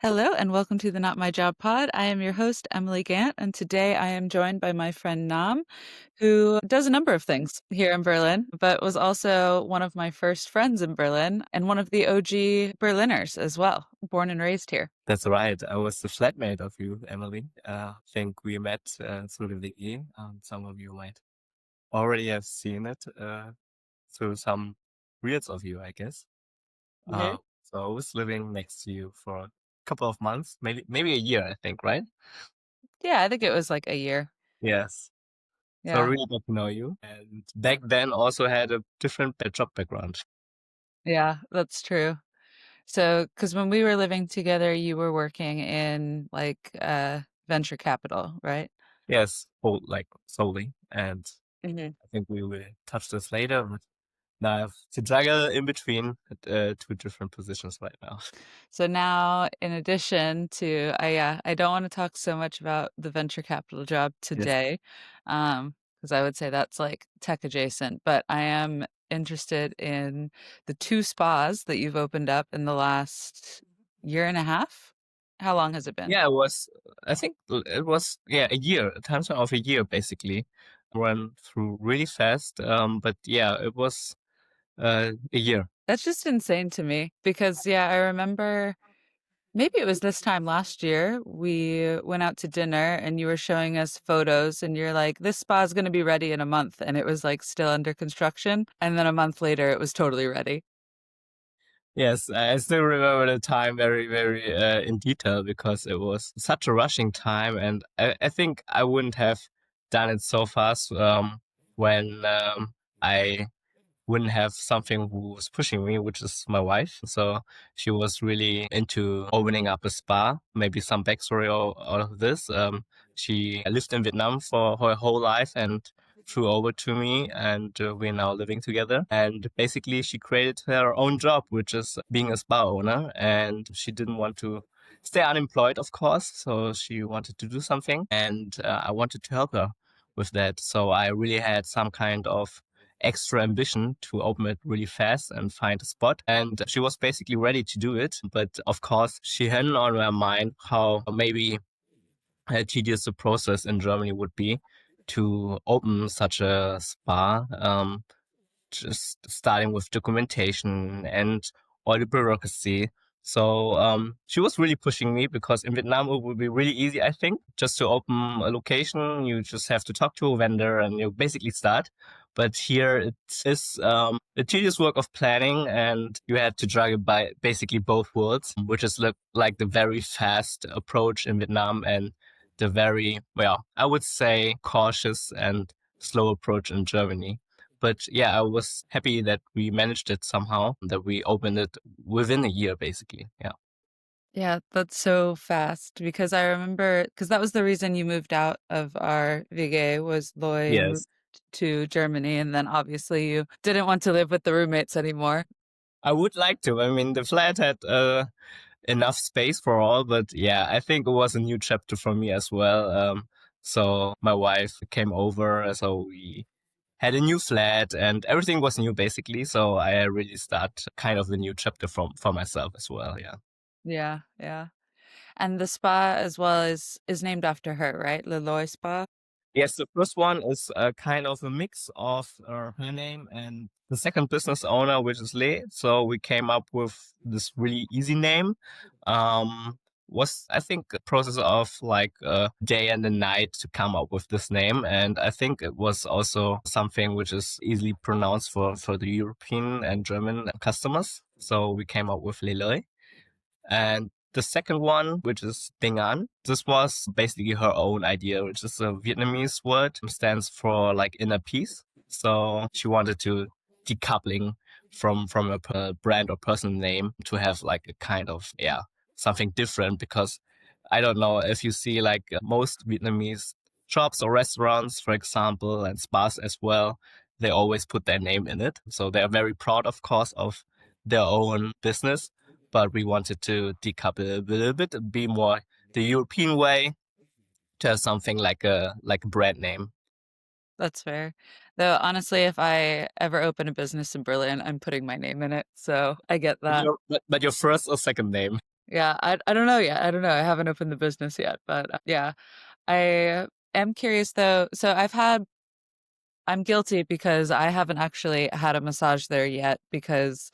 Hello and welcome to the Not My Job Pod. I am your host, Emily Gant, and today I am joined by my friend Nam, who does a number of things here in Berlin, but was also one of my first friends in Berlin and one of the OG Berliners as well, born and raised here. That's right. I was the flatmate of you, Emily. I think we met through the wiki. Some of you might already have seen it through some reels of you, I guess. Yeah. So I was living next to you for a couple of months, maybe a year, I think, right? Yeah, I think it was like a year. Yes. So I Yeah. really got to know you. And back then also had a different job background. Yeah, that's true. So, because when we were living together, you were working in like venture capital, right? Yes, like solely. And Mhm. I think we will touch this later, but now I have to juggle in between two different positions right now. So now, in addition to, I don't want to talk so much about the venture capital job Yes. today, because I would say that's like tech adjacent, but I am interested in the two spas that you've opened up in the last year and a half. How long has it been? Yeah, I think it was, yeah, a year, a time span of a year, basically. Run through really fast. But yeah, it was a year. That's just insane to me because, yeah, I remember. Maybe it was this time last year. We went out to dinner and you were showing us photos and you're like, this spa is going to be ready in a month. And it was like still under construction. And then a month later, it was totally ready. Yes, I still remember the time very, very in detail because it was such a rushing time, and I think I wouldn't have done it so fast when I wouldn't have something who was pushing me, which is my wife. So she was really into opening up a spa. Maybe some backstory out of this. She lived in Vietnam for her whole life and flew over to me, and we're now living together. And basically, she created her own job, which is being a spa owner. And she didn't want to stay unemployed, of course. So she wanted to do something, and I wanted to help her with that. So I really had some kind of extra ambition to open it really fast and find a spot. And she was basically ready to do it. But of course, she hadn't on her mind how maybe tedious the process in Germany would be to open such a spa. Just starting with documentation and all the bureaucracy. So she was really pushing me because in Vietnam it would be really easy, I think, just to open a location. You just have to talk to a vendor and you basically start. But here it is a tedious work of planning, and you had to juggle by basically both worlds, which is like the very fast approach in Vietnam and the very, well, I would say cautious and slow approach in Germany. But yeah, I was happy that we managed it somehow, that we opened it within a year, basically. Yeah. Yeah, that's so fast because I remember, because that was the reason you moved out of our WG was Loy moved Yes. to Germany. And then obviously you didn't want to live with the roommates anymore. I would like to. I mean, the flat had enough space for all, but yeah, I think it was a new chapter for me as well. So my wife came over, so we had a new flat and everything was new basically. So I really start kind of a new chapter for myself as well. Yeah. Yeah, yeah. And the spa as well is named after her, right? Leloy Spa. Yes, the first one is kind of a mix of her name and the second business owner, which is Lee. So we came up with this really easy name. Was I think a process of like a day and a night to come up with this name, and I think it was also something which is easily pronounced for the European and German customers. So we came up with Leloy. And the second one, which is Ding An, this was basically her own idea, which is a Vietnamese word, stands for like inner peace. So she wanted to decoupling from a brand or personal name to have like a kind of, yeah, something different, because I don't know if you see like most Vietnamese shops or restaurants, for example, and spas as well, they always put their name in it. So they're very proud, of course, of their own business, but we wanted to decouple a little bit and be more the European way, to have something like a brand name. That's fair. Though honestly, if I ever open a business in Berlin, I'm putting my name in it. So I get that. But your first or second name? Yeah, I don't know yet. I don't know. I haven't opened the business yet, but yeah, I am curious though. So I'm guilty because I haven't actually had a massage there yet because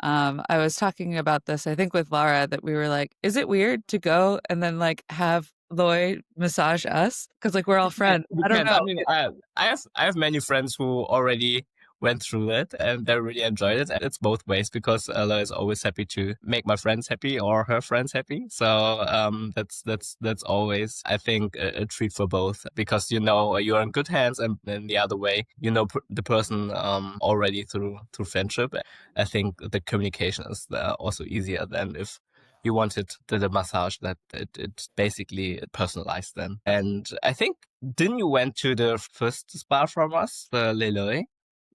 I was talking about this, I think with Lara, that we were like, is it weird to go and then like have Lloyd massage us? Because like we're all friends. It I don't depends. I know. mean, I have many friends who already went through it and they really enjoyed it. It's both ways because Ella is always happy to make my friends happy or her friends happy. So that's always I think a treat for both because you know you're in good hands, and then the other way you know the person already through friendship. I think the communication is also easier than if you wanted the massage that it's basically personalized then. And I think didn't you went to the first spa from us, the Lele?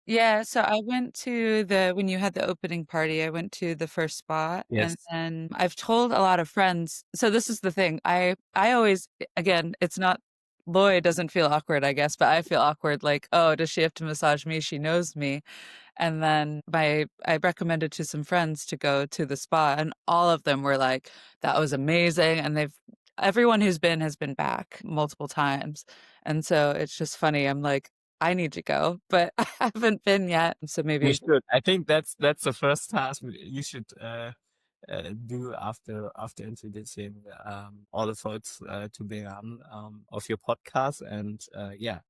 Yeah, so I went to the when you had the opening party, I went to the first spot and Yes. then I've told a lot of friends. So this is the thing. I always again, it's not Lloyd doesn't feel awkward, I guess, but I feel awkward like, oh, does she have to massage me? She knows me. And then I recommended to some friends to go to the spa and all of them were like, that was amazing. And everyone who's been has been back multiple times. And so it's just funny. I'm like, I need to go, but I haven't been yet. So You maybe, should. I think that's the first task you should do after introducing all the folks to the of your podcast. And yeah,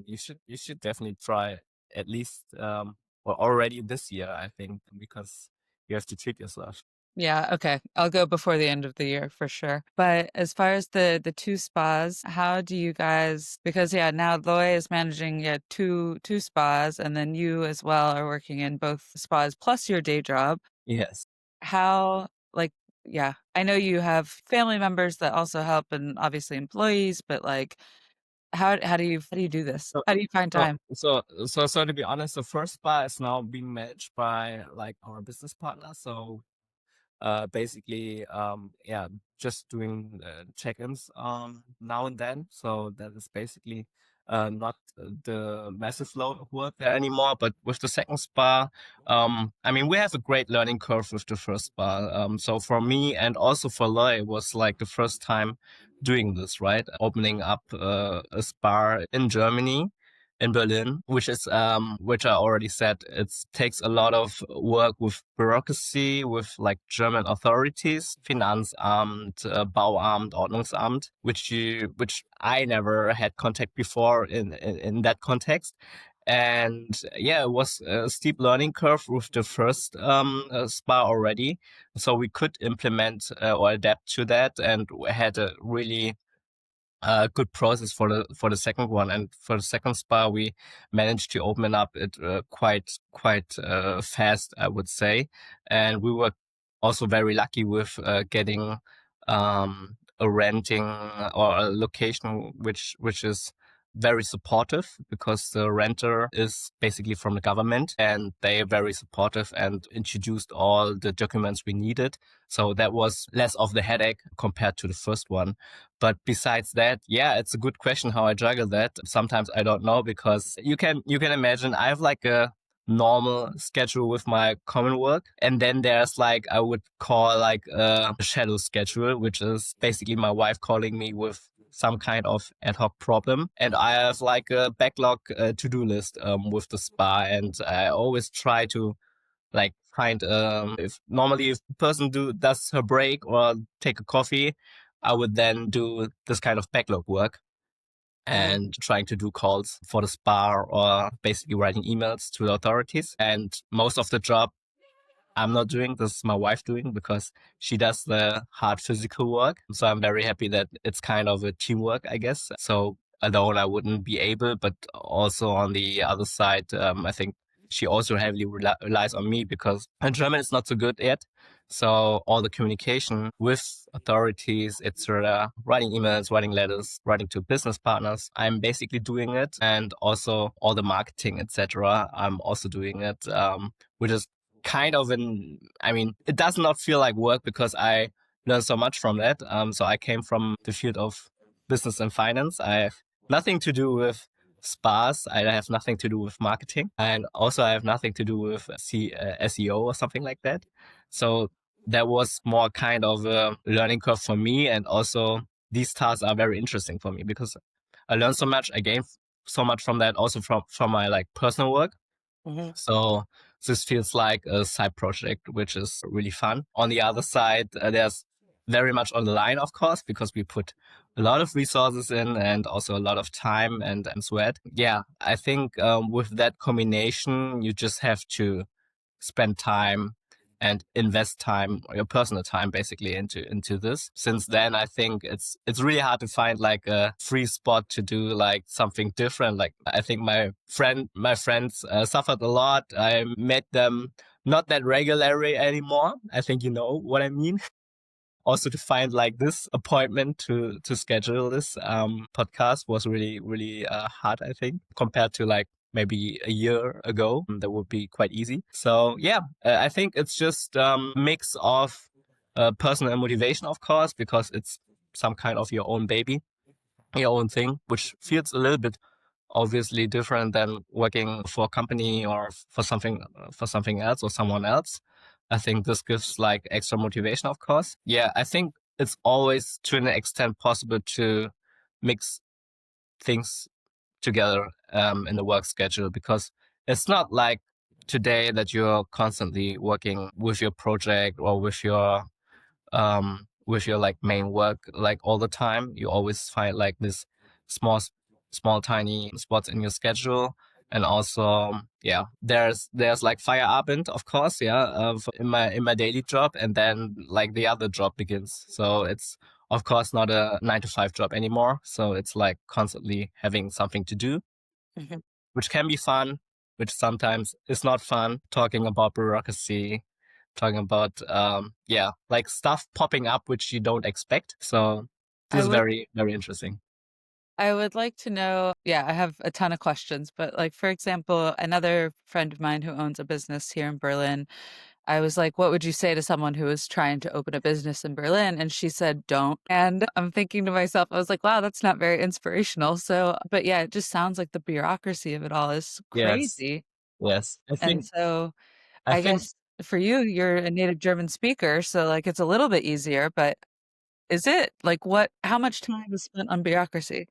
you should definitely try at least or already this year. I think because you have to treat yourself. yeah, okay. I'll go before the end of the year for sure. But as far as the two spas, how do you guys, because yeah, now Loy is managing yeah two spas and then you as well are working in both spas plus your day job. Yes. How like yeah, I know you have family members that also help and obviously employees, but like how do you do this? So, How do you find so, time? so to be honest, the first spa is now being managed by like our business partner. So basically yeah, just doing check-ins now and then, so that is basically not the massive load of work there anymore. But with the second spa, I mean, we have a great learning curve with the first spa. So for me and also for Loy, it was like the first time doing this, right, opening up a spa in Germany, in Berlin, which I already said, it takes a lot of work with bureaucracy, with like German authorities, Finanzamt, Bauamt, Ordnungsamt, which I never had contact before in that context. And yeah, it was a steep learning curve with the first spa already. So we could implement or adapt to that, and we had a really good process for the second one. And for the second spa, we managed to open up it quite fast, I would say. And we were also very lucky with getting a renting or a location which is very supportive, because the renter is basically from the government and they are very supportive and introduced all the documents we needed. So that was less of the headache compared to the first one. But besides that, yeah, it's a good question how I juggle that. Sometimes I don't know, because you can imagine I have like a normal schedule with my common work, and then there's like I would call like a shadow schedule, which is basically my wife calling me with some kind of ad hoc problem, and I have like a backlog to-do list with the spa, and I always try to like find if normally if a person does her break or take a coffee, I would then do this kind of backlog work Yeah. and trying to do calls for the spa or basically writing emails to the authorities. And most of the job I'm not doing. This is my wife doing, because she does the hard physical work. So I'm very happy that it's kind of a teamwork, I guess. So alone I wouldn't be able, but also on the other side, I think she also heavily relies on me, because her German is not so good yet. So all the communication with authorities, etc., writing emails, writing letters, writing to business partners, I'm basically doing it, and also all the marketing, etc., I'm also doing it, which is kind of I mean, it does not feel like work because I learned so much from that. So I came from the field of business and finance. I have nothing to do with spas. I have nothing to do with marketing, and also I have nothing to do with SEO or something like that. So that was more kind of a learning curve for me. And also these tasks are very interesting for me because I learned so much. I gained so much from that, also from my like personal work. So this feels like a side project, which is really fun. On the other side, there's very much on the line, of course, because we put a lot of resources in and also a lot of time and sweat. Yeah, I think with that combination, you just have to spend time and invest time, your personal time, basically into this. Since then, I think it's really hard to find like a free spot to do like something different. Like I think my friends suffered a lot. I met them not that regularly anymore. I think you know what I mean. Also to find like this appointment to schedule this podcast was really hard, I think, compared to like maybe a year ago. That would be quite easy. So yeah, I think it's just mix of personal motivation, of course, because it's some kind of your own baby, your own thing, which feels a little bit obviously different than working for a company or for something else or someone else. I think this gives like extra motivation, of course. Yeah, I think it's always to an extent possible to mix things together in the work schedule because it's not like today that you're constantly working with your project or with your like main work like all the time. You always find like this small small tiny spots in your schedule. And also yeah, there's like Feierabend, of course, yeah, in my daily job, and then like the other job begins. So it's of course not a 9 to 5 job anymore, so it's like constantly having something to do, Mhm. which can be fun, which sometimes is not fun, talking about bureaucracy, talking about yeah, like stuff popping up which you don't expect. So this I is would very interesting. I would like to know, yeah, I have a ton of questions, but like for example, another friend of mine who owns a business here in Berlin, I was like, what would you say to someone who is trying to open a business in Berlin? And she said, don't. And I'm thinking to myself, I was like, wow, that's not very inspirational. So, but yeah, it just sounds like the bureaucracy of it all is Yes, crazy. yes. And so I I think guess for you, you're a native German speaker, so like it's a little bit easier, but is it like how much time is spent on bureaucracy?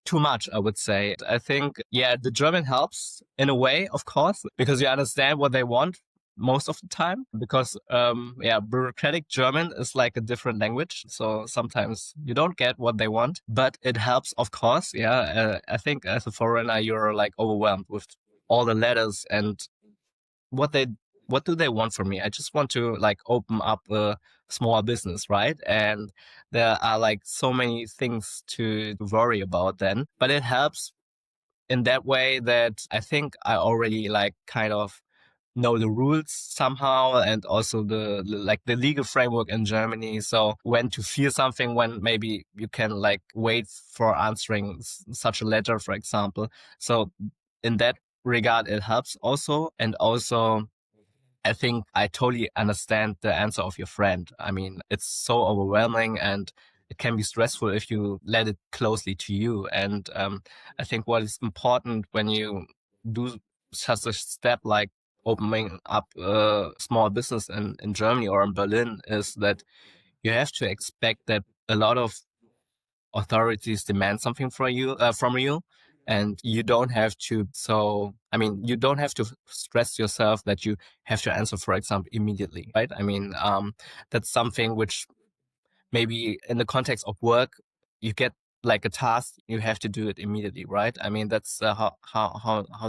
too much, I would say. I think, yeah, the German helps in a way, of course, because you understand what they want most of the time. Because, yeah, bureaucratic German is like a different language. So sometimes you don't get what they want, but it helps, of course. Yeah. I think as a foreigner, you're like overwhelmed with all the letters and what they what do they want from me? I just want to like open up a small business, right? And there are like so many things to worry about then. But it helps in that way that I think I already like kind of know the rules somehow, and also the like the legal framework in Germany. So when to feel something, when maybe you can like wait for answering such a letter, for example. So in that regard, it helps also. And also I think I totally understand the answer of your friend. I mean, it's so overwhelming and it can be stressful if you let it closely to you. And I think what is important when you do such a step like opening up a small business in Germany or in Berlin is that you have to expect that a lot of authorities demand something from you, and you don't have to. So I mean, you don't have to stress yourself that you have to answer, for example, immediately, right? I mean, that's something which maybe in the context of work, you get like a task, you have to do it immediately, right? I mean, that's how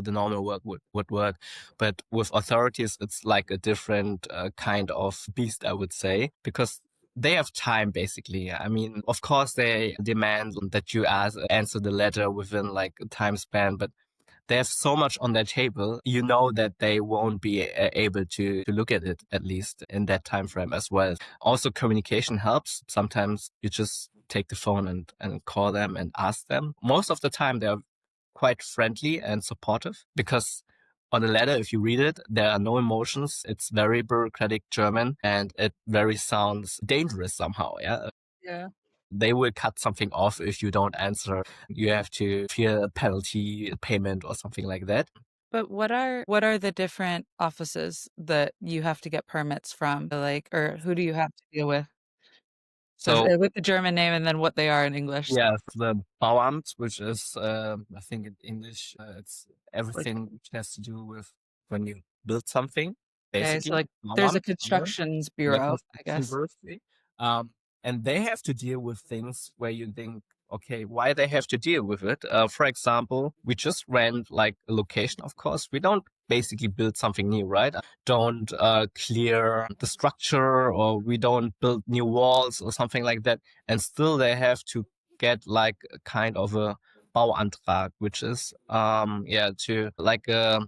the normal work would work. But with authorities, it's like a different kind of beast, I would say, because they have time basically. I mean, of course, they demand that you answer the letter within like a time span, but they have so much on their table, you know that they won't be able to look at it at least in that time frame as well. Also, communication helps. Sometimes you just take the phone and call them and ask them. Most of the time, they're quite friendly and supportive because on the letter, if you read it, there are no emotions. It's very bureaucratic German and it very sounds dangerous somehow. Yeah. Yeah. They will cut something off if you don't answer. You have to fear a penalty payment or something like that. But what are the different offices that you have to get permits from? Like, or who do you have to deal with? Does So with the German name and then what they are in English? yes, the Bauamt, which is, I think in English, it's Like, everything which has to do with when you build something, okay, so basically. like there's a Bauamt, yeah, constructions the bureau, I construction guess. bureaucracy. Um, and they have to deal with things where you think, okay, why they have to deal with it? For example, we just rent like a location, of course. We don't basically build something new, right? Don't clear the structure, or we don't build new walls or something like that. And still they have to get like a kind of a Bauantrag, which is yeah, to like a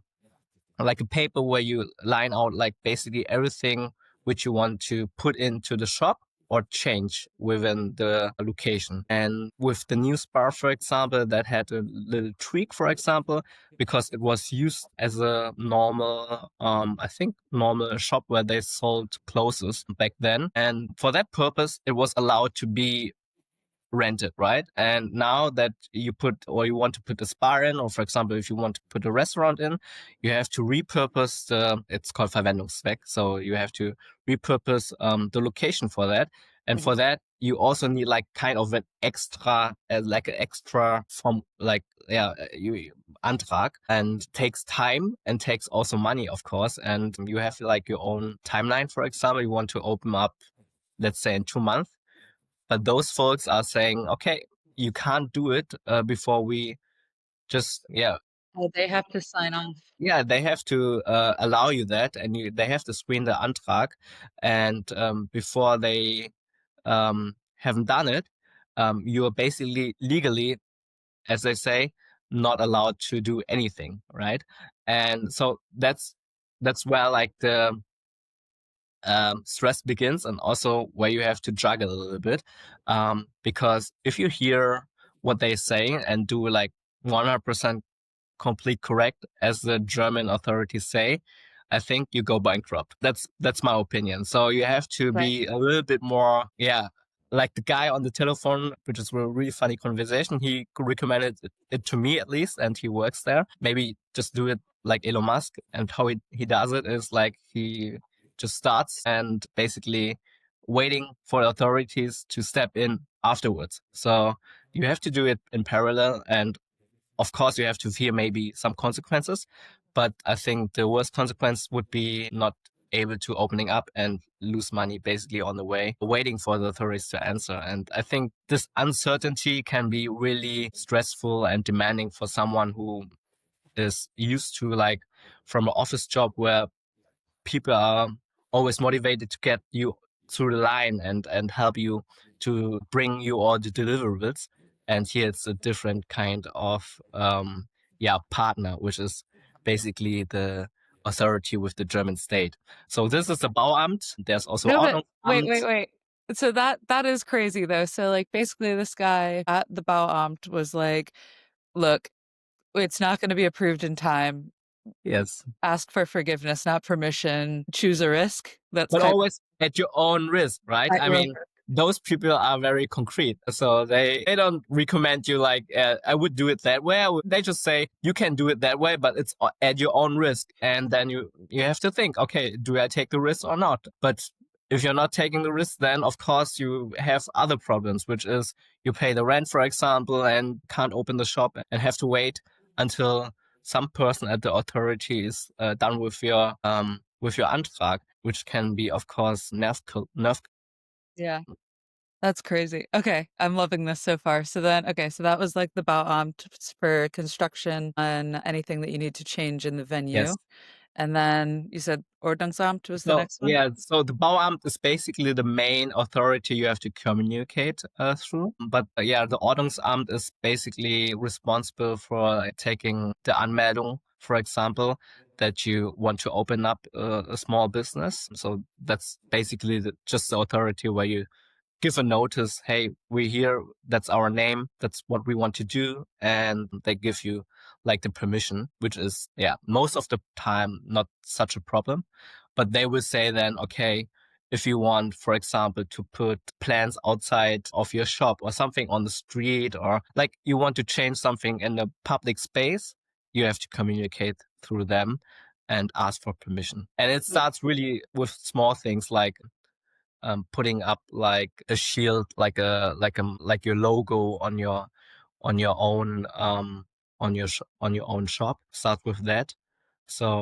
paper where you line out like basically everything which you want to put into the shop or change within the location. And with the new bar, for example, that had a little tweak, for example, because it was used as a normal, I think, normal shop where they sold clothes back then. And for that purpose, it was allowed to be rented, right? And now that you put, or you want to put a spa in, or for example, if you want to put a restaurant in, you have to repurpose it's called Verwendungszweck. So you have to repurpose the location for that. And Mhm. for that, you also need like kind of an extra, like an extra from like, yeah, you Antrag, and takes time and takes also money, of course. And you have like your own timeline. For example, you want to open up, let's say in 2 months, but those folks are saying, okay, you can't do it before we just, yeah, Oh, they have to sign off. yeah, they have to allow you that, and they have to screen the Antrag, and before they haven't done it, you are basically legally, as they say, not allowed to do anything, right? And so that's where like the stress begins, and also where you have to juggle a little bit. Because if you hear what they say and do like 100% complete correct, as the German authorities say, I think you go bankrupt. That's my opinion. So you have to Right. be a little bit more, yeah. Like the guy on the telephone, which is a really funny conversation, he recommended it to me at least, and he works there. Maybe just do it like Elon Musk. And how he does it is like he just starts and basically waiting for the authorities to step in afterwards. So you have to do it in parallel, and of course, you have to fear maybe some consequences, but I think the worst consequence would be not able to opening up and lose money basically on the way, waiting for the authorities to answer. And I think this uncertainty can be really stressful and demanding for someone who is used to like from an office job where people are always motivated to get you through the line and help you to bring you all the deliverables. And here it's a different kind of yeah, partner, which is basically the authority with the German state. So this is the Bauamt. There's also No, but wait, Ordnungsamt. wait, wait. So that is crazy though. So like basically this guy at the Bauamt was like, look, it's not going to be approved in time. Yes. Ask for forgiveness, not permission. Choose a risk. That's But kind of always at your own risk, right? I tightrope. mean, those people are very concrete. So they don't recommend you like, I would do it that way. They just say you can do it that way, but it's at your own risk. And then you have to think, okay, do I take the risk or not? But if you're not taking the risk, then of course you have other problems, which is you pay the rent, for example, and can't open the shop and have to wait until some person at the authority is done with your Antrag, which can be, of course, nerve. Yeah. That's crazy. Okay, I'm loving this so far. So then, okay, so that was like the Bauamt for construction and anything that you need to change in the venue. Yes. And then you said Ordnungsamt was the So next one? yeah, so the Bauamt is basically the main authority you have to communicate through. But yeah, the Ordnungsamt is basically responsible for taking the Anmeldung, for example, that you want to open up a small business. So that's basically just the authority where you give a notice, hey, we're here, that's our name, that's what we want to do. And they give you like the permission, which is, yeah, most of the time not such a problem. But they will say then, okay, if you want, for example, to put plants outside of your shop or something on the street, or like you want to change something in a public space, you have to communicate through them and ask for permission. And it starts really with small things like putting up like a shield, like your logo on your own on your own shop. Start with that. So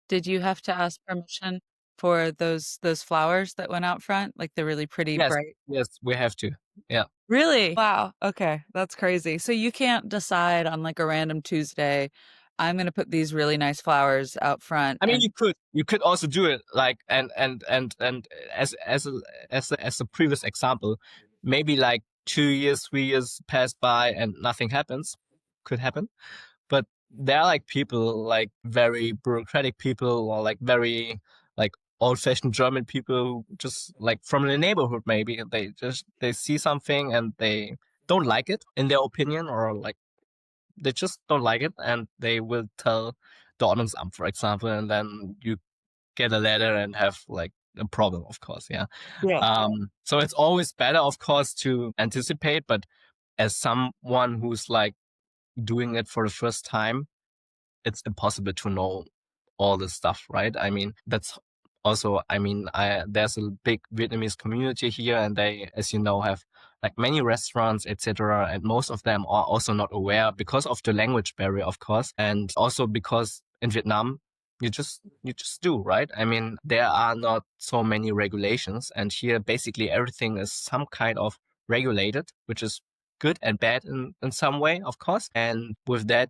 Did you have to ask permission for those flowers that went out front, like the really pretty yes, bright? yes, we have to. Yeah. Really? Wow. Okay, that's crazy. So you can't decide on like a random Tuesday, I'm gonna put these really nice flowers out front I mean, and you could also do it like and as a previous example, maybe like 2 years, 3 years pass by and nothing happens. Could happen, but there are like people like very bureaucratic people or like very like old-fashioned German people who just like from the neighborhood maybe they see something and they don't like it in their opinion or like they just don't like it and they will tell the Ordnungsamt, for example, and then you get a letter and have like a problem, of course. Yeah. yeah. So it's always better, of course, to anticipate, but as someone who's like doing it for the first time, it's impossible to know all this stuff, right? I mean, that's also, I mean, there's a big Vietnamese community here, and they, as you know, have like many restaurants, etc. And most of them are also not aware because of the language barrier, of course, and also because in Vietnam, you just do, right? I mean, there are not so many regulations, and here basically everything is some kind of regulated, which is good and bad in some way, of course. And with that,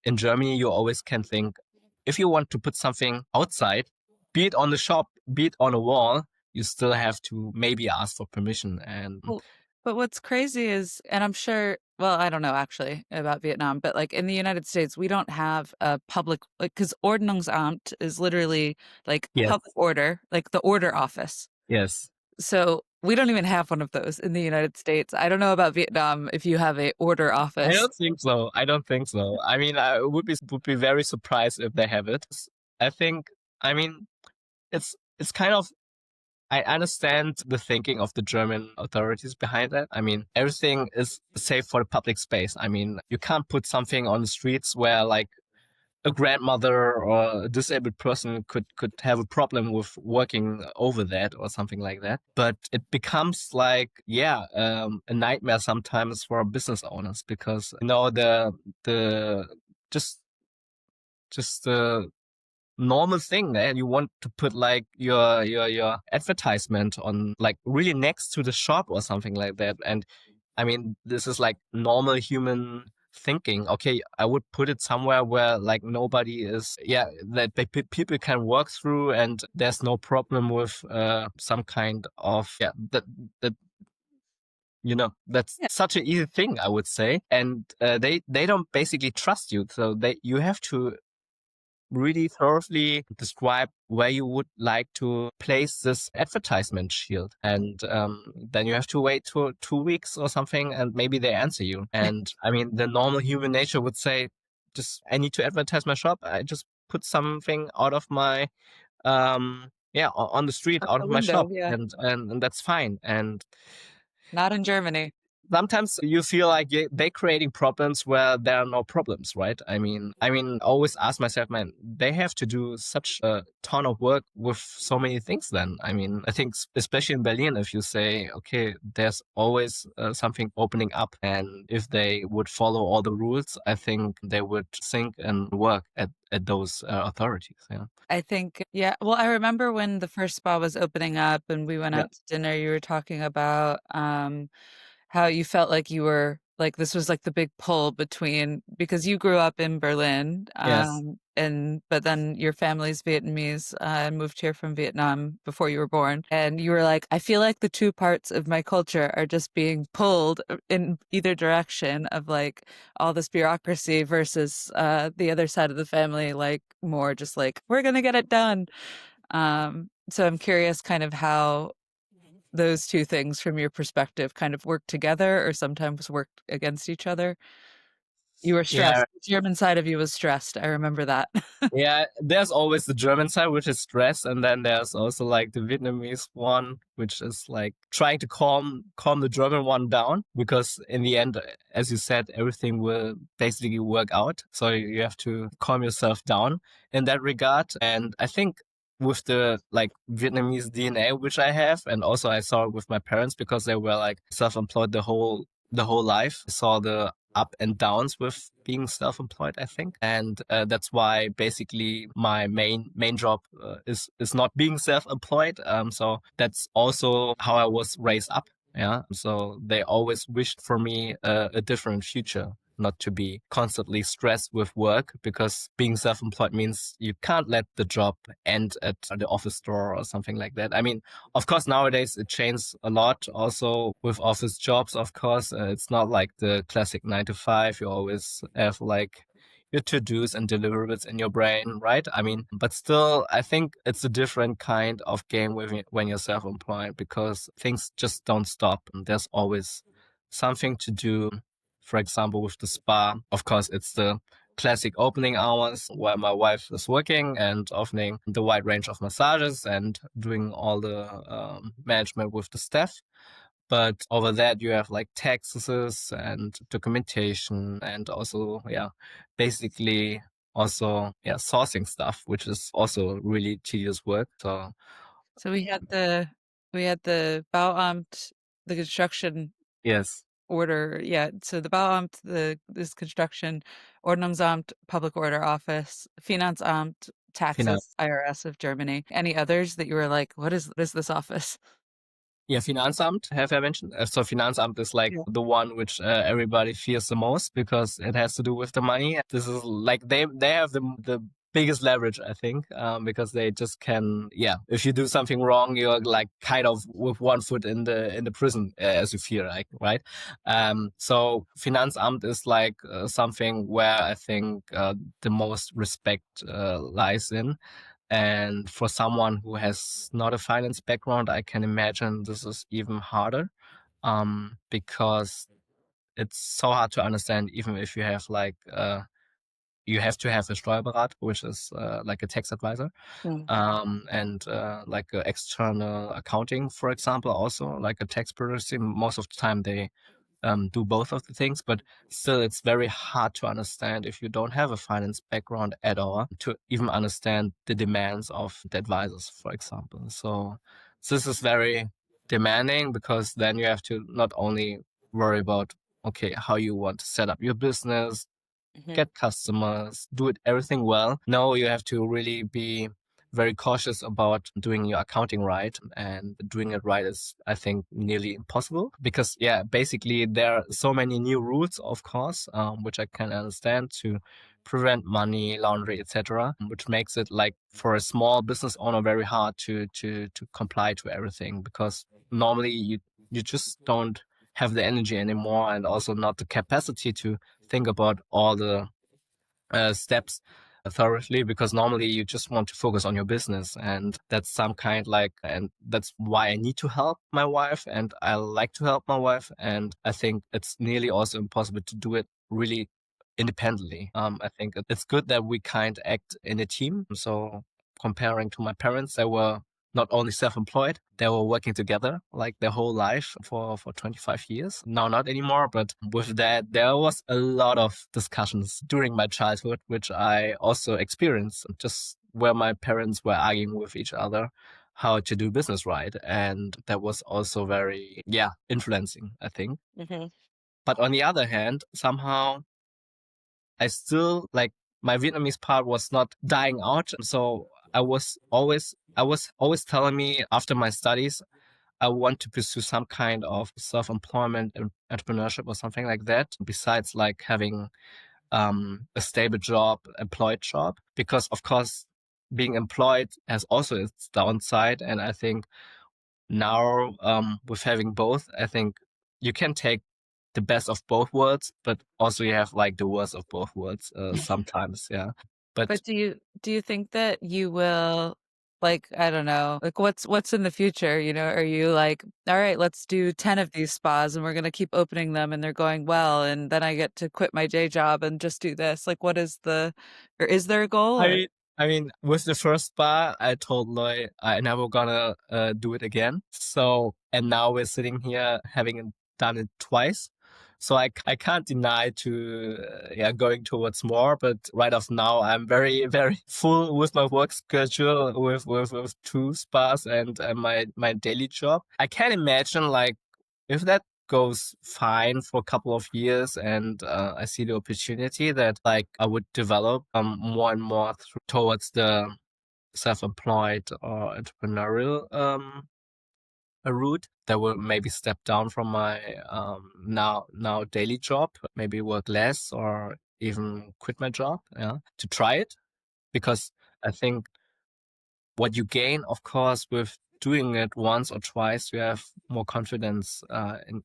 in Germany, you always can think if you want to put something outside, be it on the shop, be it on a wall, you still have to maybe ask for permission. And Well, but what's crazy is, and I'm sure, well, I don't know actually about Vietnam, but like in the United States, we don't have a public, like, because Ordnungsamt is literally like yes, public order, like the order office. yes. So we don't even have one of those in the United States. I don't know about Vietnam if you have a order I office. don't think so. I don't think so. I mean, I would be very surprised if they have it. I think. I mean, it's kind of. I understand the thinking of the German authorities behind that. I mean, everything is safe for the public space. I mean, you can't put something on the streets where like a grandmother or a disabled person could have a problem with working over that or something like that. But it becomes like a nightmare sometimes for business owners because you know the just the normal thing and you want to put like your advertisement on like really next to the shop or something like that. And I mean, this is like normal human thinking. Okay, I would put it somewhere where like nobody is, that people can walk through and there's no problem with some kind of, that, you know, that's Yeah, such an easy thing, I would say. And they don't basically trust you. So you have to really thoroughly describe where you would like to place this advertisement shield. And then you have to wait 2 weeks or something, and maybe they answer you. And I mean, the normal human nature would say, just, I need to advertise my shop. I just put something out of my, on the street, out out the of my window. shop. Yeah. And that's fine. And Not in Germany. sometimes you feel like they're creating problems where there are no problems, right? I mean, I always ask myself, man, they have to do such a ton of work with so many things. Then, I mean, I think especially in Berlin, if you say, okay, there's always something opening up, and if they would follow all the rules, I think they would think and work at those authorities. Yeah, I think, yeah. Well, I remember when the first spa was opening up and we went yeah, out to dinner, you were talking about how you felt like you were like this was like the big pull between because you grew up in Berlin, yes, and but then your family's Vietnamese and moved here from Vietnam before you were born, and you were like, I feel like the two parts of my culture are just being pulled in either direction of like all this bureaucracy versus the other side of the family, like more just like we're gonna get it done. So I'm curious kind of how those two things from your perspective kind of work together or sometimes work against each other? You were Yeah, stressed. The German side of you was stressed. I remember that. yeah, there's always the German side, which is stress, and then there's also like the Vietnamese one, which is like trying to calm the German one down, because in the end, as you said, everything will basically work out. So you have to calm yourself down in that regard. And I think with the like Vietnamese DNA, which I have, and also I saw it with my parents because they were like self-employed the whole life. I saw the up and downs with being self-employed, I think, and that's why basically my main job is not being self-employed. So that's also how I was raised up. Yeah, so they always wished for me a different future, not to be constantly stressed with work, because being self-employed means you can't let the job end at the office door or something like that. I mean, of course, nowadays it changes a lot also with office jobs, of course. It's not like the classic 9 to 5. You always have like your to-dos and deliverables in your brain, right? I mean, but still, I think it's a different kind of game when you're self-employed, because things just don't stop. And there's always something to do. For example, with the spa, of course, it's the classic opening hours where my wife is working and opening the wide range of massages and doing all the management with the staff. But over that, you have like taxes and documentation, and also, yeah, basically also, yeah, sourcing stuff, which is also really tedious work. So, So we had the Bauamt, the construction yes, order. Yeah. So the Bauamt, this construction, Ordnungsamt, public order office, Finanzamt, taxes, IRS of Germany. Any others that you were like, what is this office? yeah, Finanzamt, have I mentioned? So Finanzamt is like Yeah. the one which everybody fears the most, because it has to do with the money. This is like they have the biggest leverage, I think, because they just can, yeah. If you do something wrong, you're like kind of with one foot in the prison, as you feel like, right? So Finanzamt is like something where I think the most respect lies in. And for someone who has not a finance background, I can imagine this is even harder, because it's so hard to understand, even if you have like, you have to have a Steuerberater, which is like a tax advisor, Mm. and like external accounting, for example, also like a tax bureaucracy. Most of the time they do both of the things, but still it's very hard to understand if you don't have a finance background at all, to even understand the demands of the advisors, for example. So this is very demanding, because then you have to not only worry about, okay, how you want to set up your business, Mhm. get customers, do it everything well. No, you have to really be very cautious about doing your accounting right, and doing it right is, I think, nearly impossible, because, yeah, basically there are so many new rules, of course, which I can understand, to prevent money laundering, etc., which makes it like for a small business owner very hard to comply to everything, because normally you just don't have the energy anymore, and also not the capacity to think about all the steps thoroughly, because normally you just want to focus on your business, and that's some kind like, and that's why I need to help my wife, and I like to help my wife, and I think it's nearly also impossible to do it really independently. I think it's good that we kind of act in a team. So comparing to my parents, they were not only self-employed, they were working together like their whole life for 25 years. Now, not anymore, but with that, there was a lot of discussions during my childhood, which I also experienced, just where my parents were arguing with each other how to do business right. And that was also very, yeah, influencing, I think. Mhm. But on the other hand, somehow I still like, my Vietnamese part was not dying out. So I was always telling me after my studies, I want to pursue some kind of self-employment and entrepreneurship or something like that, besides like having a stable job, employed job, because of course being employed has also its downside. And I think now, with having both, I think you can take the best of both worlds, but also you have like the worst of both worlds sometimes. Yeah. But But do you think that you will Like, I don't know, like what's in the future, Are you like, all right, let's do 10 of these spas and we're gonna keep opening them and they're going well, and then I get to quit my day job and just do this. Like, what is or is there a goal or I I mean, with the first bar, I told Loy I never gonna do it again. So, and now we're sitting here having done it twice. So I can't deny to yeah going towards more. But right off now, I'm very very full with my work schedule with two spas and my daily job. I can imagine like if that goes fine for a couple of years and I see the opportunity that like I would develop more and more towards the self-employed or entrepreneurial a route that will maybe step down from my now daily job, maybe work less or even quit my job, yeah, to try it. Because I think what you gain, of course, with doing it once or twice, you have more confidence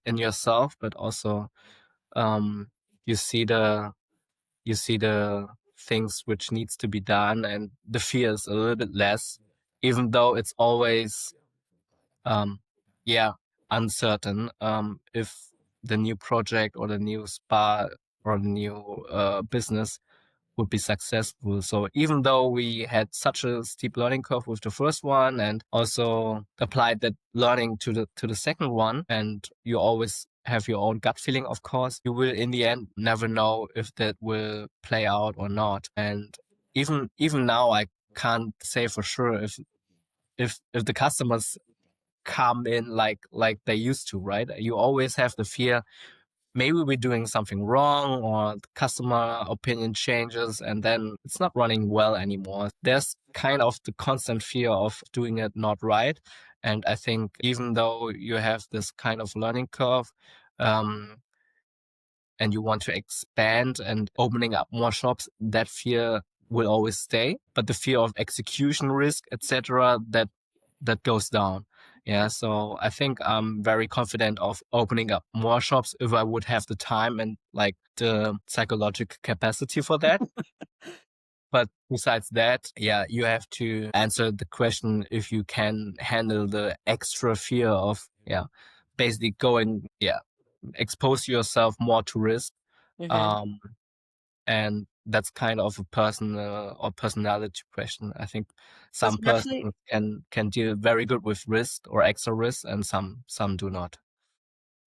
in yourself, but also um, you see the things which needs to be done, and the fear is a little bit less, even though it's always um, yeah uncertain if the new project or the new spa or the new business would be successful. So even though we had such a steep learning curve with the first one and also applied that learning to the second one, and you always have your own gut feeling, of course, you will in the end never know if that will play out or not. And even now I can't say for sure if the customers come in like they used to, right? You always have the fear maybe we're doing something wrong or the customer opinion changes and then it's not running well anymore. There's kind of the constant fear of doing it not right. And I think even though you have this kind of learning curve, um, and you want to expand and opening up more shops, that fear will always stay. But the fear of execution risk, etc., that goes down. Yeah, so I think I'm very confident of opening up more shops if I would have the time and like the psychological capacity for that. But besides that, yeah, you have to answer the question if you can handle the extra fear of, yeah, basically going, yeah, expose yourself more to risk. Mhm. Um, and that's kind of a personal or personality question. I think Does some it definitely persons can deal very good with risk or extra risk, and some do not.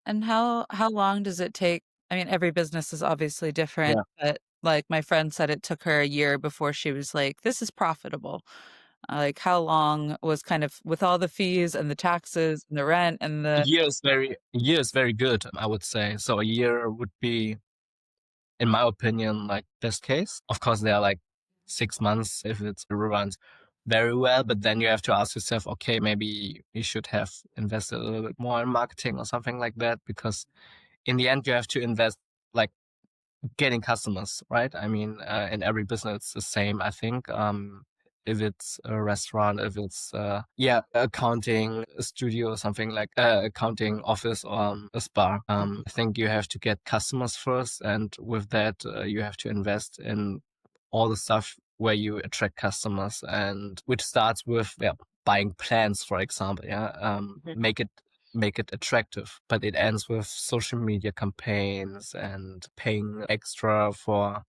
And how long does it take? I mean, every business is obviously different, Yeah. but, like, my friend said it took her a year before she was like, "This is profitable." Like, how long was kind of with all the fees and the taxes and the rent and the A year is very good, I would say. So a year would be, in my opinion, like best case. Of course, there are like 6 months if it runs very well, but then you have to ask yourself, okay, maybe you should have invested a little bit more in marketing or something like that, because in the end you have to invest like getting customers, right? I mean, in every business, it's the same, I think. If it's a restaurant, if it's, yeah, accounting a studio or something like accounting office or a spa, Mhm. I think you have to get customers first. And with that, you have to invest in all the stuff where you attract customers and which starts with, yeah, buying plans, for example. Yeah. Mhm. Make it attractive, but it ends with social media campaigns and paying extra for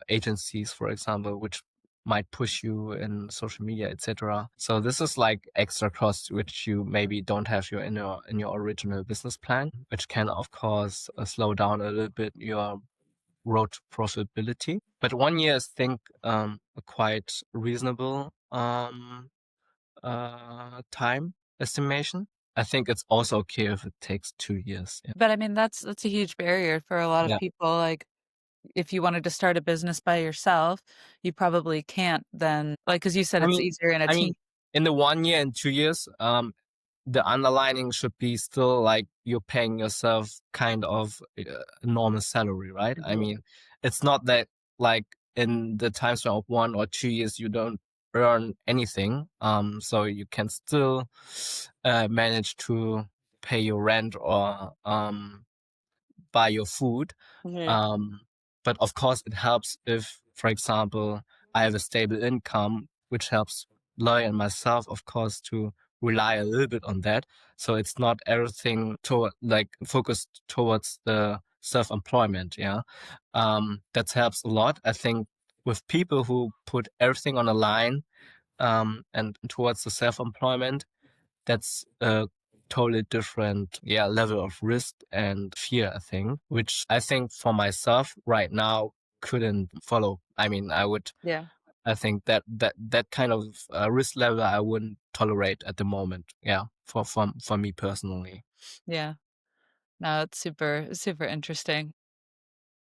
agencies, for example, which might push you in social media, etc. So this is like extra costs which you maybe don't have in your original business plan, which can of course slow down a little bit your road to profitability. But 1 year is, think, a quite reasonable time estimation. I think it's also okay if it takes 2 years. Yeah. But, I mean, that's a huge barrier for a lot of Yeah. people, like, if you wanted to start a business by yourself, you probably can't then, like, because you said I it's mean, easier in a I team. mean, in the 1 year and 2 years, the underlining should be still like you're paying yourself kind of a normal salary, right? I Mhm. mean, it's not that like in the time span of 1 or 2 years you don't earn anything. So you can still manage to pay your rent or buy your food. Mhm. Um, but of course, it helps if, for example, I have a stable income, which helps lawyer myself, of course, to rely a little bit on that. So it's not everything toward like focused towards the self-employment. Yeah. That helps a lot. I think with people who put everything on a line, and towards the self-employment, that's a totally different, yeah, level of risk and fear, I think, which I think for myself right now couldn't follow. I mean, Yeah. I think that kind of risk level I wouldn't tolerate at the moment. Yeah, for me personally. Yeah. No, it's super interesting.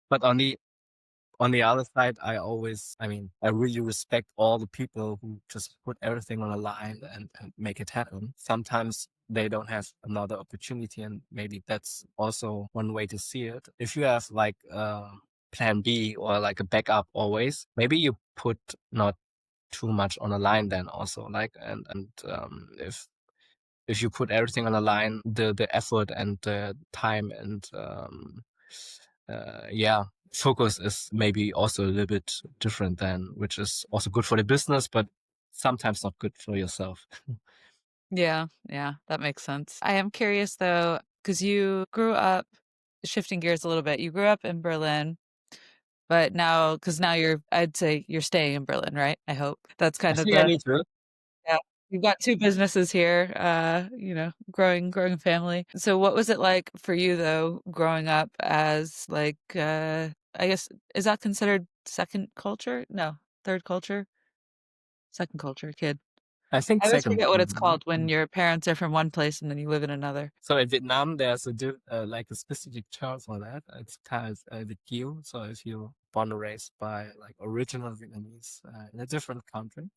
But on the other side, I mean, I really respect all the people who just put everything on a line and make it happen. Sometimes they don't have another opportunity, and maybe that's also one way to see it. If you have like plan B or like a backup always, maybe you put not too much on a line then also like and if you put everything on a line, the effort and the time and yeah, focus is maybe also a little bit different than, which is also good for the business, but sometimes not good for yourself. Yeah, yeah, that makes sense. I am curious though, because you grew up, shifting gears a little bit, you grew up in Berlin, but now, because now I'd say you're staying in Berlin, right? I hope. That's kind of Yeah, the, me too. yeah. You've got two businesses here, growing family. So what was it like for you though, growing up as like, I guess, is that considered second culture? No, third culture? Second culture, kid. I think I always second. forget what it's Mhm. called when your parents are from one place and then you live in another. So in Vietnam, there's like a specific term for that. It's called the Kieu. So if you're born and raised by like original Vietnamese in a different country,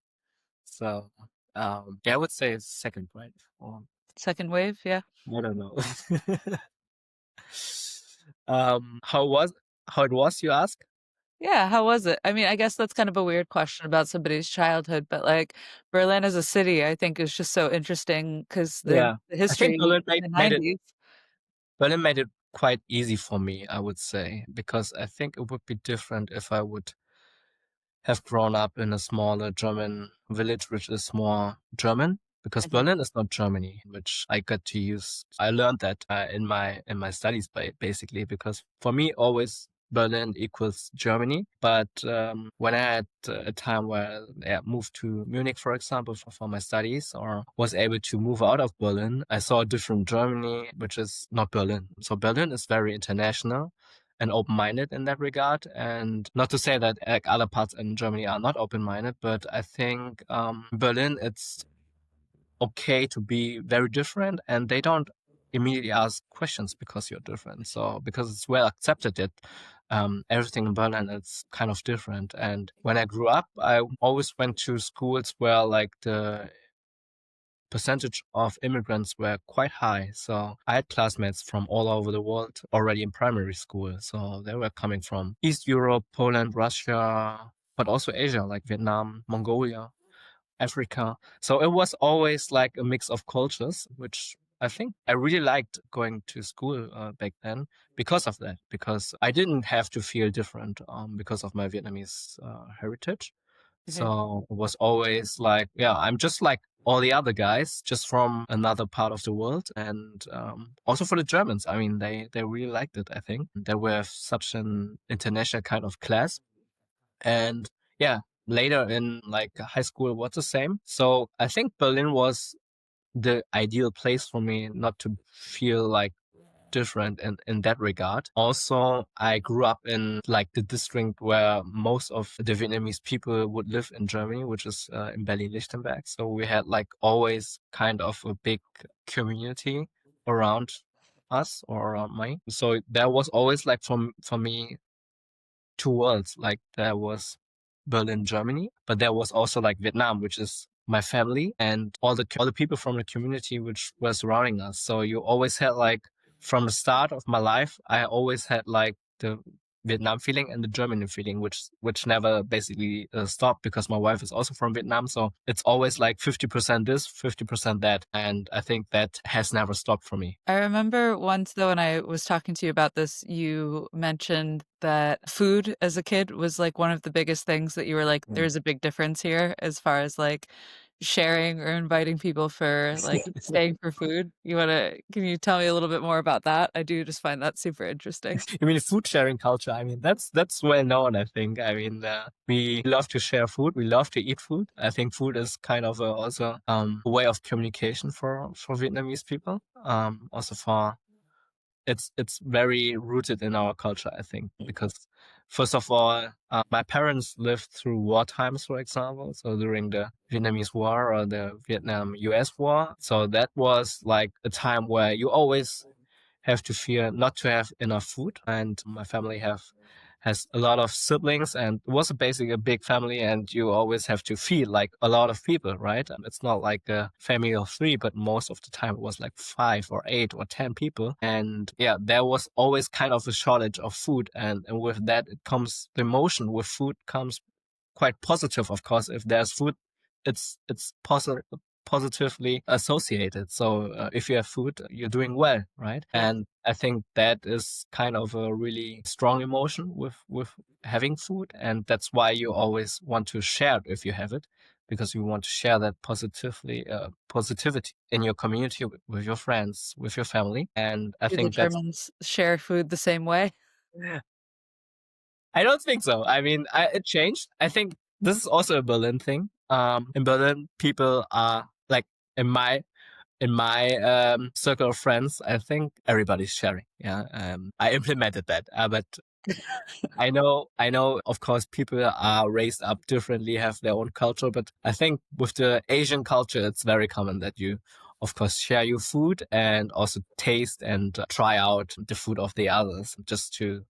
so yeah, I would say it's second, right? Or Second wave, yeah. I don't know. How was how it was, you ask? Yeah, how was it? I mean, I guess that's kind of a weird question about somebody's childhood, but like Berlin as a city, I think is just so interesting because Yeah, the I think history in the 90s. Berlin made it quite easy for me, I would say, because I think it would be different if I would have grown up in a smaller German village, which is more German, because Mhm. Berlin is not Germany, which I got to use. I learned that in my studies, basically, because for me, always Berlin equals Germany. But when I had a time where I moved to Munich, for example, for my studies, or was able to move out of Berlin, I saw a different Germany, which is not Berlin. So Berlin is very international and open-minded in that regard. And not to say that like, other parts in Germany are not open-minded, but I think Berlin, it's okay to be very different, and they don't immediately ask questions because you're different. So because it's well accepted that everything in Berlin is kind of different. And when I grew up, I always went to schools where like the percentage of immigrants were quite high. So I had classmates from all over the world already in primary school. So they were coming from East Europe, Poland, Russia, but also Asia, like Vietnam, Mongolia, Africa. So it was always like a mix of cultures, which I think I really liked going to school back then because of that, because I didn't have to feel different because of my Vietnamese heritage. Mhm. So it was always like, yeah, I'm just like all the other guys, just from another part of the world. And also for the Germans, I mean, they really liked it, I think. They were such an international kind of class. And yeah, later in like high school was the same. So I think Berlin was the ideal place for me not to feel like different in that regard. Also, I grew up in like the district where most of the Vietnamese people would live in Germany, which is in Berlin-Lichtenberg. So we had like always kind of a big community around us or around me. So there was always like for me two worlds. Like there was Berlin, Germany, but there was also like Vietnam, which is my family and all the people from the community which were surrounding us. So you always had like from the start of my life, I always had like the Vietnam feeling and the German feeling, which never basically stopped because my wife is also from Vietnam. So it's always like 50% this, 50% that, and I think that has never stopped for me. I remember once though, when I was talking to you about this, you mentioned that food as a kid was like one of the biggest things that you were like, Mm. there's a big difference here as far as like sharing or inviting people for like staying for food. Can you tell me a little bit more about that? I do just find that super interesting. I mean, food sharing culture. I mean, that's well known. I think. I mean, we love to share food. We love to eat food. I think food is kind of also a way of communication for Vietnamese people. Also for it's very rooted in our culture, I think, because first of all, my parents lived through war times, for example, so during the Vietnamese War or the Vietnam-US War. So that was like a time where you always have to fear not to have enough food. And my family has a lot of siblings and it was basically a big family and you always have to feed like a lot of people, right? It's not like a family of three, but most of the time it was like 5 or 8 or 10 people. And yeah, there was always kind of a shortage of food. And with that, it comes the emotion with food comes quite positive, of course. If there's food, it's positively associated. So if you have food, you're doing well, right? Yeah. And I think that is kind of a really strong emotion with having food, and that's why you always want to share it if you have it, because you want to share that positivity in your community with your friends, with your family, and I Do the think that's. Germans share food the same way? I don't think so. I mean, it changed. I think this is also a Berlin thing. In Berlin, people are like in my circle of friends. I think everybody's sharing. Yeah, I implemented that, but I know. Of course, people are raised up differently, have their own culture. But I think with the Asian culture, it's very common that you, of course, share your food and also taste and try out the food of the others, just to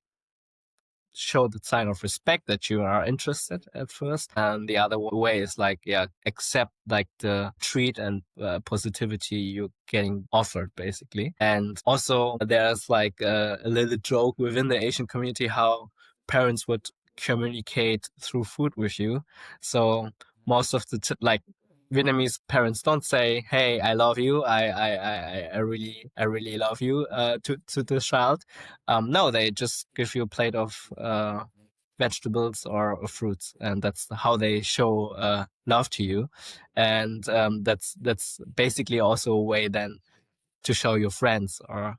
show the sign of respect that you are interested at first. And the other way is like, yeah, accept like the treat and positivity you're getting offered basically. And also there's like a little joke within the Asian community how parents would communicate through food with you. So most of the like Vietnamese parents don't say, "Hey, I love you. I really love you." To the child, no, they just give you a plate of vegetables or fruits, and that's how they show love to you. And that's basically also a way then to show your friends or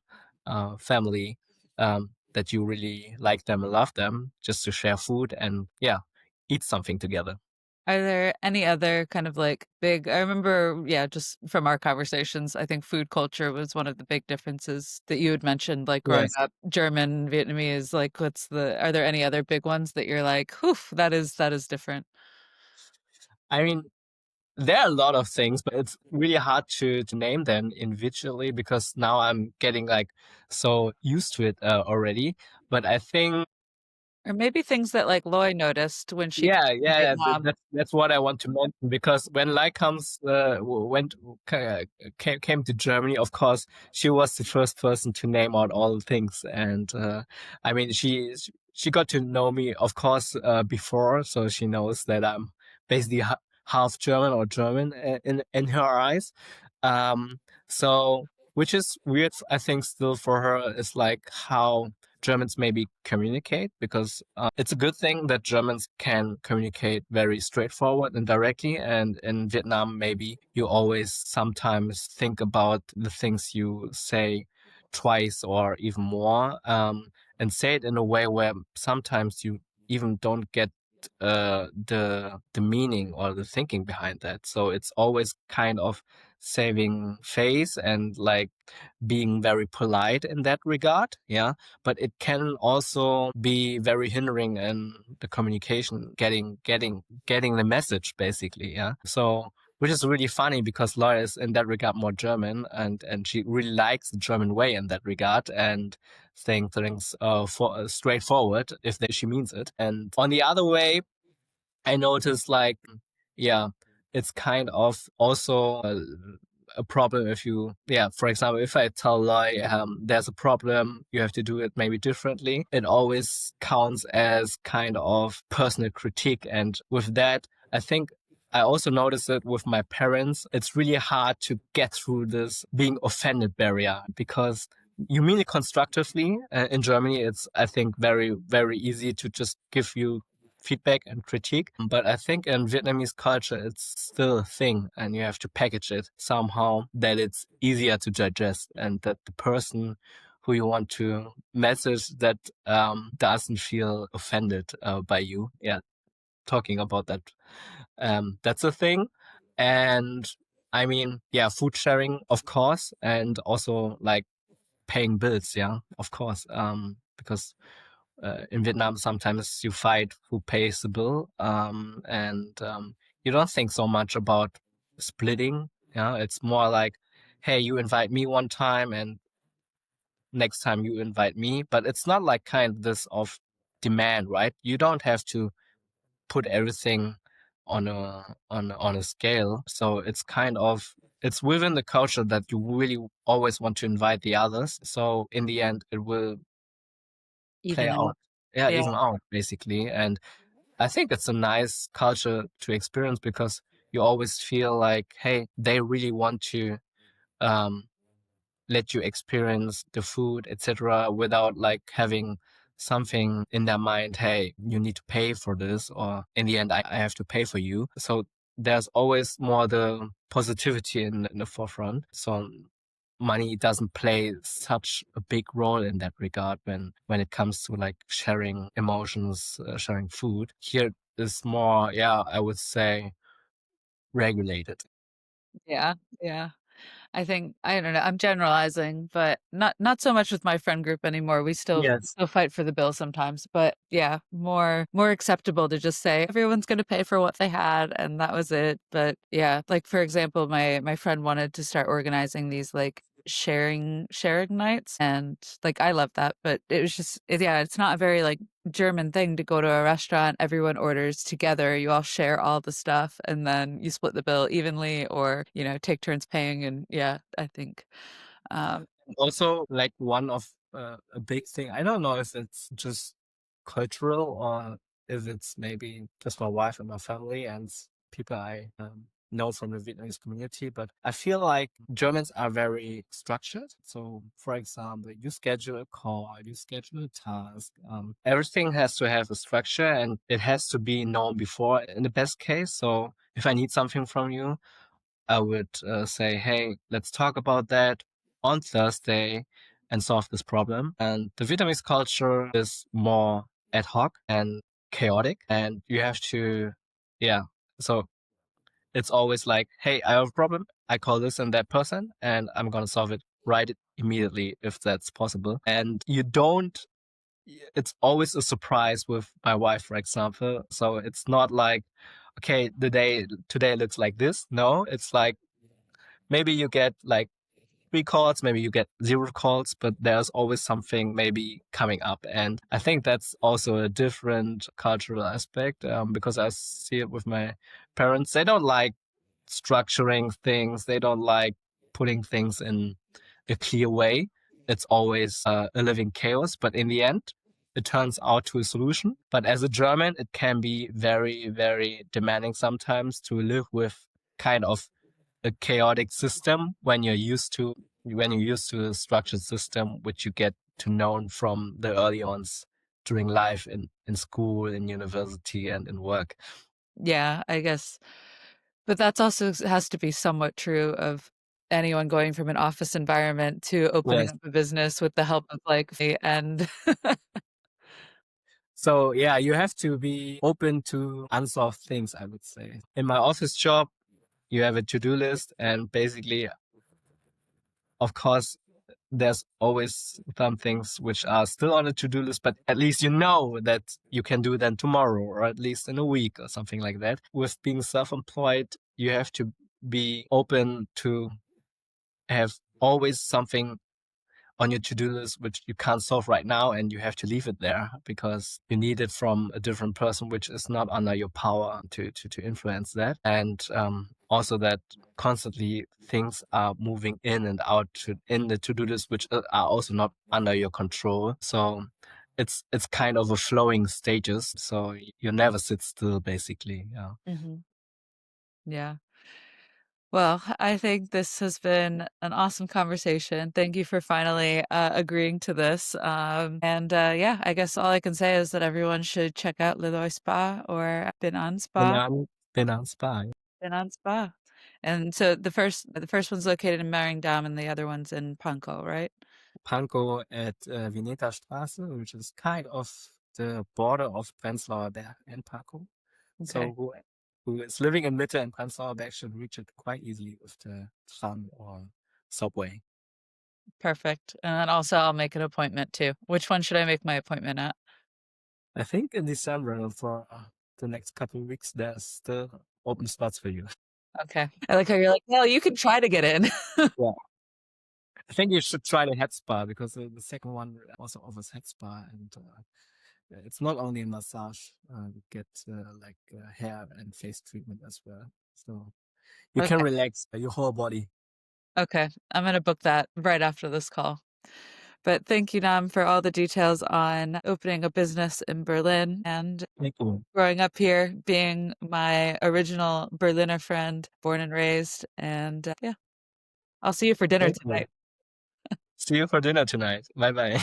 family that you really like them and love them, just to share food and yeah, eat something together. Are there any other kind of like big, I remember, yeah, just from our conversations, I think food culture was one of the big differences that you had mentioned, like growing Yes. up German, Vietnamese, like are there any other big ones that you're like, whew, that is different? I mean, there are a lot of things, but it's really hard to name them individually because now I'm getting like so used to it already. But I think Or maybe things that like Loy noticed when she came yeah, to yeah, Vietnam. that's what I want to mention because when Lai comes went came to Germany, of course she was the first person to name out all the things, and I mean she got to know me, of course, before, so she knows that I'm basically half German or German in her eyes. Um, so which is weird, I think, still for her is like how Germans maybe communicate because it's a good thing that Germans can communicate very straightforward and directly. And in Vietnam, maybe you always sometimes think about the things you say twice or even more, and say it in a way where sometimes you even don't get the meaning or the thinking behind that. So it's always kind of saving face and like being very polite in that regard. Yeah, but it can also be very hindering in the communication, getting the message basically. Yeah, so which is really funny because Laura is in that regard more German, and she really likes the German way in that regard and saying things straightforward if she means it. And on the other way, I noticed like, yeah, it's kind of also a problem if you, yeah, for example, if I tell Loy, there's a problem, you have to do it maybe differently, it always counts as kind of personal critique. And with that, I think I also noticed it with my parents. It's really hard to get through this being offended barrier because you mean it constructively. In Germany, it's, I think, very, very easy to just give you feedback and critique. But I think in Vietnamese culture, it's still a thing, and you have to package it somehow that it's easier to digest, and that the person who you want to message that doesn't feel offended by you. Yeah, talking about that, that's a thing. And I mean, yeah, food sharing, of course, and also like paying bills. Yeah, of course, because in Vietnam, sometimes you fight who pays the bill, and you don't think so much about splitting. Yeah, it's more like, hey, you invite me one time, and next time you invite me. But it's not like kind of this of demand, right? You don't have to put everything on a scale. So it's kind of it's within the culture that you really always want to invite the others. So in the end, it will play Even out. out. Yeah, Yeah. even out basically. And I think it's a nice culture to experience because you always feel like, hey, they really want to um, let you experience the food, etc., without like having something in their mind. Hey, you need to pay for this, or in the end, I have to pay for you. So there's always more the positivity in the forefront. So money doesn't play such a big role in that regard when it comes to like sharing emotions, sharing food. Here is more, yeah, I would say regulated. Yeah. Yeah. I think I don't know, I'm generalizing, but not so much with my friend group anymore. We Yes. still fight for the bill sometimes, but yeah, more acceptable to just say everyone's gonna pay for what they had and that was it. But yeah, like for example, my friend wanted to start organizing these like sharing nights and like I love that, but it was just yeah, it's not a very like German thing to go to a restaurant, everyone orders together, you all share all the stuff, and then you split the bill evenly or, take turns paying. And yeah, I think, um, Also, like one of a big thing, I don't know if it's just cultural or if it's maybe just my wife and my family and people I know from the Vietnamese community, but I feel like Germans are very structured. So, for example, you schedule a call, you schedule a task, everything has to have a structure and it has to be known before in the best case. So, if I need something from you, I would say, hey, let's talk about that on Thursday and solve this problem. And the Vietnamese culture is more ad hoc and chaotic, and you have to, yeah. So it's always like, hey, I have a problem. I call this and that person, and I'm gonna solve it right immediately if that's possible. And you don't. It's always a surprise with my wife, for example. So it's not like, okay, the day today looks like this. No, it's like maybe you get like 3 calls, maybe you get 0 calls, but there's always something maybe coming up. And I think that's also a different cultural aspect because I see it with my parents. They don't like structuring things, they don't like putting things in a clear way. It's always a living chaos, but in the end, it turns out to a solution. But as a German, it can be very, very demanding sometimes to live with kind of a chaotic system when you're used to a structured system which you get to know from the early ons during life in school, in university, and in work. yeah, I guess, but that's also has to be somewhat true of anyone going from an office environment to opening Yes. up a business with the help of like me and So yeah, you have to be open to unsolved things, I would say. In my office job, you have a to-do list, and basically, of course, there's always some things which are still on the to-do list, but at least you know that you can do them tomorrow or at least in a week or something like that. With being self-employed, you have to be open to have always something on your to-do list which you can't solve right now, and you have to leave it there because you need it from a different person which is not under your power to influence that. And also that constantly things are moving in and out in the to-do list which are also not under your control. So it's kind of a flowing stages, so you never sit still basically. Yeah. Mhm. Yeah. Well, I think this has been an awesome conversation. Thank you for finally agreeing to this. And yeah, I guess all I can say is that everyone should check out Liloy Spa or Binan Spa. Penang Spa. Binan Spa. And so the first one's located in Maringdam and the other one's in Pankow, right? Pankow at Vineta Straße, which is kind of the border of Prenzlauer Berg and Pankow. Okay, So who is living in Mitte and Prenzlauer Berg should reach it quite easily with the tram or subway. perfect. And then also I'll make an appointment too. Which one should I make my appointment at? I think in December for the next couple of weeks, there's still open spots for you. Okay. I like how you're like, well, you can try to get in. Yeah. I think you should try the head spa because the second one also offers head spa and it's not only a massage, you get like hair and face treatment as well. So you can Okay. relax your whole body. Okay. I'm gonna book that right after this call. But thank you, Nam, for all the details on opening a business in Berlin and Thank you. growing up here, being my original Berliner friend, born and raised. And yeah, I'll see you for dinner Thank you. tonight. See you for dinner tonight. Bye bye.